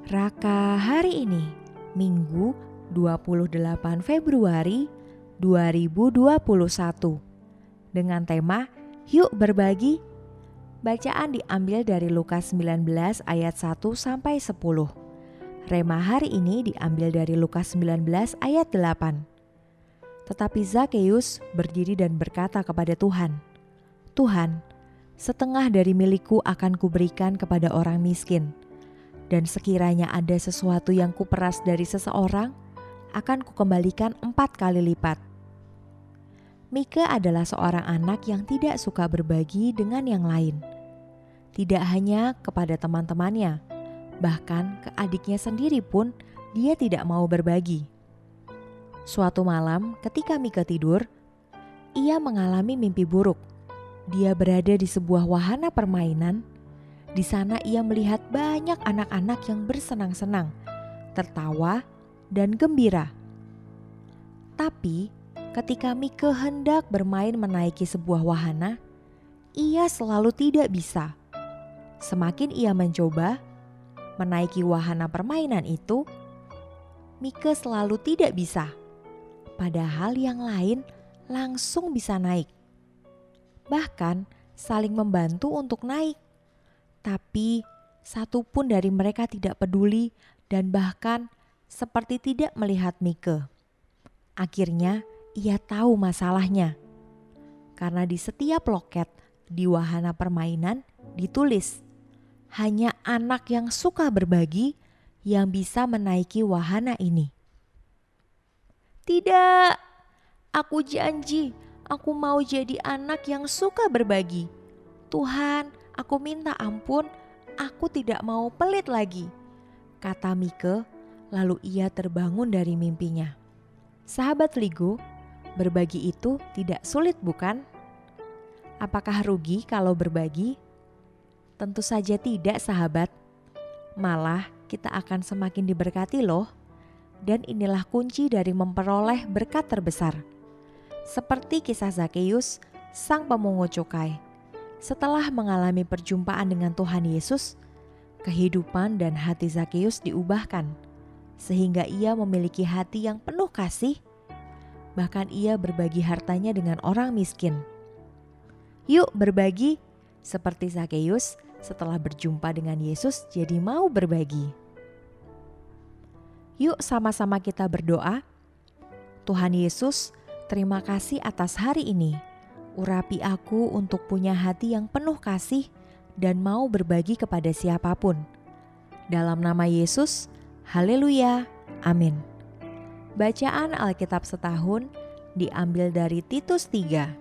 Raka hari ini, Minggu 28 Februari 2021. Dengan tema Yuk Berbagi. Bacaan diambil dari Lukas 19 ayat 1 sampai 10. Rema hari ini diambil dari Lukas 19 ayat 8. Tetapi Zakeus berdiri dan berkata kepada Tuhan, "Tuhan, setengah dari milikku akan kuberikan kepada orang miskin. Dan sekiranya ada sesuatu yang kuperas dari seseorang, akan kukembalikan 4 kali lipat." Mika adalah seorang anak yang tidak suka berbagi dengan yang lain. Tidak hanya kepada teman-temannya, bahkan ke adiknya sendiri pun dia tidak mau berbagi. Suatu malam ketika Mika tidur, ia mengalami mimpi buruk. Dia berada di sebuah wahana permainan. Di sana ia melihat banyak anak-anak yang bersenang-senang, tertawa, dan gembira. Tapi ketika Mika hendak bermain menaiki sebuah wahana, ia selalu tidak bisa. Semakin ia mencoba menaiki wahana permainan itu, Mika selalu tidak bisa. Padahal yang lain langsung bisa naik. Bahkan saling membantu untuk naik. Tapi satu pun dari mereka tidak peduli dan bahkan seperti tidak melihat Mika. Akhirnya ia tahu masalahnya. Karena di setiap loket di wahana permainan ditulis, hanya anak yang suka berbagi yang bisa menaiki wahana ini. "Tidak, aku janji aku mau jadi anak yang suka berbagi. Tuhan, aku minta ampun, aku tidak mau pelit lagi," kata Mika, lalu ia terbangun dari mimpinya. Sahabat Ligo, berbagi itu tidak sulit bukan? Apakah rugi kalau berbagi? Tentu saja tidak, sahabat. Malah kita akan semakin diberkati loh. Dan inilah kunci dari memperoleh berkat terbesar. Seperti kisah Zakeus, sang pemungut cukai. Setelah mengalami perjumpaan dengan Tuhan Yesus, kehidupan dan hati Zakeus diubahkan, sehingga ia memiliki hati yang penuh kasih. Bahkan ia berbagi hartanya dengan orang miskin. Yuk berbagi, seperti Zakeus setelah berjumpa dengan Yesus jadi mau berbagi. Yuk sama-sama kita berdoa. Tuhan Yesus, terima kasih atas hari ini. Urapi aku untuk punya hati yang penuh kasih dan mau berbagi kepada siapapun. Dalam nama Yesus, haleluya, amin. Bacaan Alkitab setahun diambil dari Titus 3.